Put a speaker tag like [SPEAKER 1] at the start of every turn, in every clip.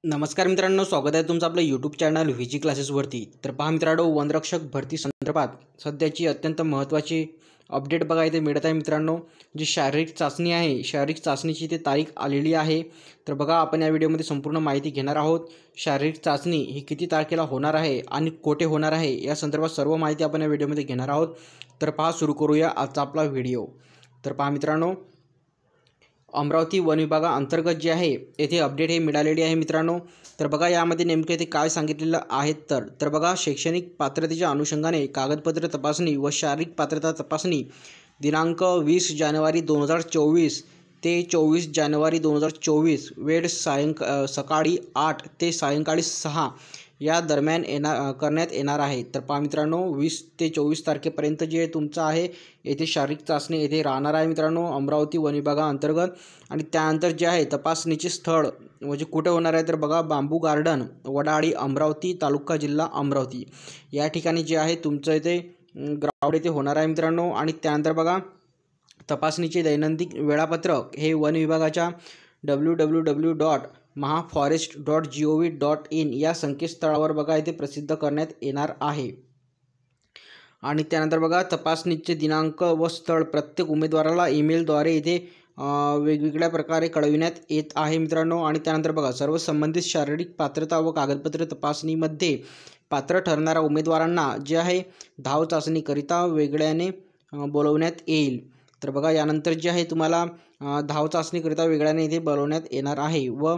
[SPEAKER 1] नमस्कार मित्रांनो, स्वागत आहे तुमचं आपलं यूट्यूब चॅनल व्हीजी क्लासेसवरती। तर पहा मित्रांनो, वनरक्षक भरती संदर्भात सध्याची अत्यंत महत्त्वाची अपडेट बघा इथे मिळत आहे मित्रांनो। जी शारीरिक चाचणी आहे, शारीरिक चाचणीची इथे तारीख आलेली आहे। तर बघा, आपण या व्हिडिओमध्ये संपूर्ण माहिती घेणार आहोत। शारीरिक चाचणी ही किती तारखेला होणार आहे आणि कोठे होणार आहे या संदर्भात सर्व माहिती आपण या व्हिडिओमध्ये घेणार आहोत। तर पहा, सुरू करूया आजचा आपला व्हिडिओ। तर पहा मित्रांनो, अमरावती वन विभागाअंतर्गत जे आहे येथे अपडेट हे मिळालेली आहे मित्रांनो। तर बघा, यामध्ये नेमके ते काय सांगितलेलं आहे तर बघा, शैक्षणिक पात्रतेच्या अनुषंगाने कागदपत्र तपासणी व शारीरिक पात्रता तपासणी दिनांक 20 जानेवारी 2024 ते 24 जानेवारी 2024 वेळ सकाळी 8 ते सायंकाळी 6 या दरम्यान करण्यात येणार आहे। तर पहा मित्रांनो, 20 ते 24 तारखेपर्यंत जे तुमचं आहे येथे शारीरिक चाचणी येथे राहणार आहे मित्रांनो, अमरावती वन विभागाअंतर्गत। आणि त्यानंतर जे आहे तपासणीचे स्थळ म्हणजे कुठे होणार आहे तर बघा, बांबू गार्डन, वडाळी, अमरावती तालुका, जिल्हा अमरावती या ठिकाणी जे आहे तुमचं इथे ग्राउंड येथे होणार आहे मित्रांनो। आणि त्यानंतर बघा, तपासणीचे दैनंदिन वेळापत्रक हे वन विभागाच्या www.mahaforest.gov.in या संकेतस्थळावर बघा इथे प्रसिद्ध करण्यात येणार आहे। आणि त्यानंतर बघा, तपासणीचे दिनांक व स्थळ प्रत्येक उमेदवाराला ईमेलद्वारे इथे वेगवेगळ्या प्रकारे कळविण्यात येत आहे मित्रांनो। आणि त्यानंतर बघा, सर्व संबंधित शारीरिक पात्रता व कागदपत्र तपासणीमध्ये पात्र ठरणाऱ्या उमेदवारांना जे आहे धाव चाचणीकरिता वेगळ्याने बोलवण्यात येईल। तर बघा, यानंतर जे आहे तुम्हाला धाव चाचणीकरिता वेगळ्याने इथे बोलवण्यात येणार आहे। व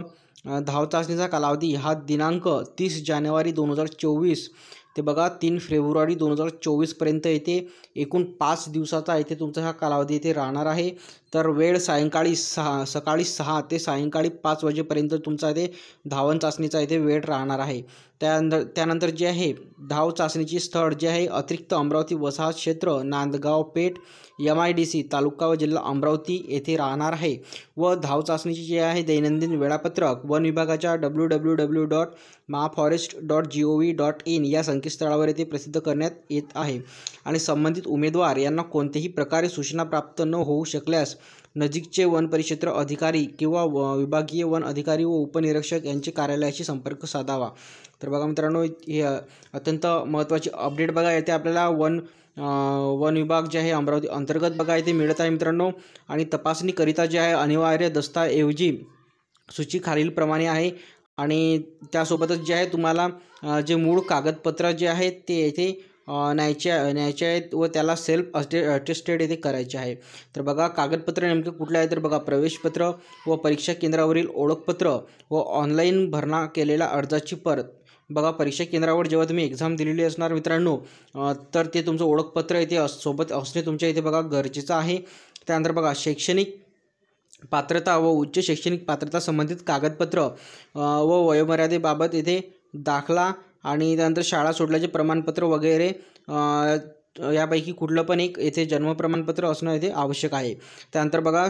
[SPEAKER 1] धाव चाचणीचा कालावधी हा दिनांक 30 जानेवारी 2024 ते बघा 3 फेब्रुवारी 2024 पर्यंत येथे एकूण 5 दिवसाचा इथे तुमचा हा कालावधी इथे राहणार आहे। तर वेळ सकाळी 6 ते सायंकाळी 5 वाजेपर्यंत तुमचा इथे धावन चाचणीचा इथे वेळ राहणार आहे। त्यानंतर जे आहे धाव चाचणीचे स्थळ जे आहे अतिरिक्त अमरावती वसाहत क्षेत्र, नांदगाव पेठ, MIDC तालुका व जिल्हा अमरावती येथे राहणार आहे। व धाव चाचणीचे जे आहे दैनंदिन वेळापत्रक वन विभागाच्या www.mahaforest.gov.in या संकेतस्थळावर येथे प्रसिद्ध करण्यात येत आहे। आणि संबंधित उमेदवार यांना कोणत्याही प्रकारे सूचना प्राप्त न होऊ शकल्यास नजीकचे वन परिक्षेत्र अधिकारी किंवा विभागीय वन अधिकारी व उपनिरीक्षक यांचे कार्यालयाशी संपर्क साधावा। तर बघा मित्रांनो, हे अत्यंत महत्त्वाची अपडेट बघा येते आपल्याला वन विभाग जे आहे अमरावती अंतर्गत बघा इथे मिळत आहे मित्रांनो। आणि तपासणीकरिता जे आहे अनिवार्य दस्तऐवजी सूची खालीलप्रमाणे आहे। आणि त्यासोबतच जे आहे तुम्हाला जे मूळ कागदपत्र जे आहेत ते येथे न्यायचे आहेत व त्याला सेल्फ अटेस्टेड येथे करायचे आहे। तर बघा, कागदपत्र नेमके कुठले आहे तर बघा, प्रवेशपत्र व परीक्षा केंद्रावरील ओळखपत्र व ऑनलाईन भरणा केलेल्या अर्जाची परत। बघा, परीक्षा केंद्रावर जेव्हा तुम्ही एक्झाम दिलेली असणार मित्रांनो, तर ते तुमचं ओळखपत्र इथे सोबत असणे तुमच्या इथे बघा गरजेचं आहे। त्यानंतर बघा, शैक्षणिक पात्रता व उच्च शैक्षणिक पात्रता संबंधित कागदपत्र व वयोमर्यादेबाबत इथे दाखला आणि त्यानंतर शाळा सोडल्याचे प्रमाणपत्र वगैरे यापैकी कुठलं पण एक येथे जन्म प्रमाणपत्र असणं इथे आवश्यक आहे। त्यानंतर बघा,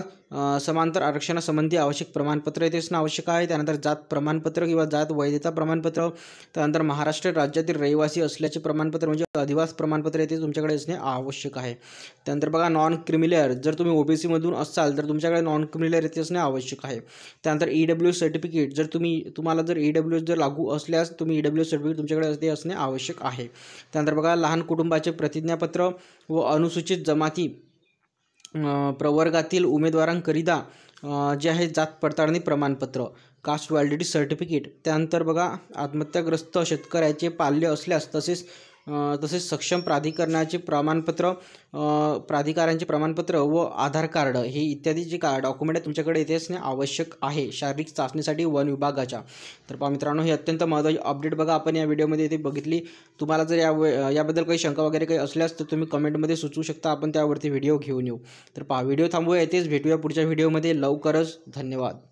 [SPEAKER 1] समांतर आरक्षणासंबंधी आवश्यक प्रमाणपत्र इथे असणं आवश्यक आहे। त्यानंतर जात प्रमाणपत्र किंवा जात वैधता प्रमाणपत्र, त्यानंतर महाराष्ट्र राज्यातील रहिवासी असल्याचे प्रमाणपत्र म्हणजे अधिवास प्रमाणपत्र येथे तुमच्याकडे असणे आवश्यक आहे। त्यानंतर बघा, नॉन क्रिमिलियर जर तुम्ही OBC मधून असाल तर तुमच्याकडे नॉन क्रिमिलियर येथे असणे आवश्यक आहे। त्यानंतर EWS सर्टिफिकेट जर तुम्हाला जर EWS जर लागू असल्यास तुम्ही EWS सर्टिफिकेट तुमच्याकडे असणे आवश्यक आहे। त्यानंतर बघा, लहान कुटुंबाचे प्रतिज्ञापत्र व अनुसूचित जमाती प्रवर्गातील उमेदवारांकरिता जे आहे जात पडताळणी प्रमाणपत्र, कास्ट व्हॅलिडिटी सर्टिफिकेट। त्यानंतर बघा, आत्महत्याग्रस्त शेतकऱ्याचे पाल्य असल्यास तसेच सक्षम प्राधिकरणाचे प्रमाणपत्र, प्राधिकारांचे प्रमाणपत्र व आधार कार्ड हे इत्यादी जे डॉक्युमेंट आहे तुमच्याकडे इथे असणे आवश्यक आहे शारीरिक चाचणीसाठी वन विभागाच्या। तर पहा मित्रांनो, हे अत्यंत महत्त्वाची अपडेट बघा आपण या व्हिडिओमध्ये इथे बघितली। तुम्हाला जर याबद्दल काही शंका वगैरे काही असल्यास तर तुम्ही कमेंटमध्ये सुचवू शकता, आपण त्यावरती व्हिडिओ घेऊन येऊ। तर पहा, व्हिडिओ थांबूया, येथेच भेटूया पुढच्या व्हिडिओमध्ये लवकरच। धन्यवाद।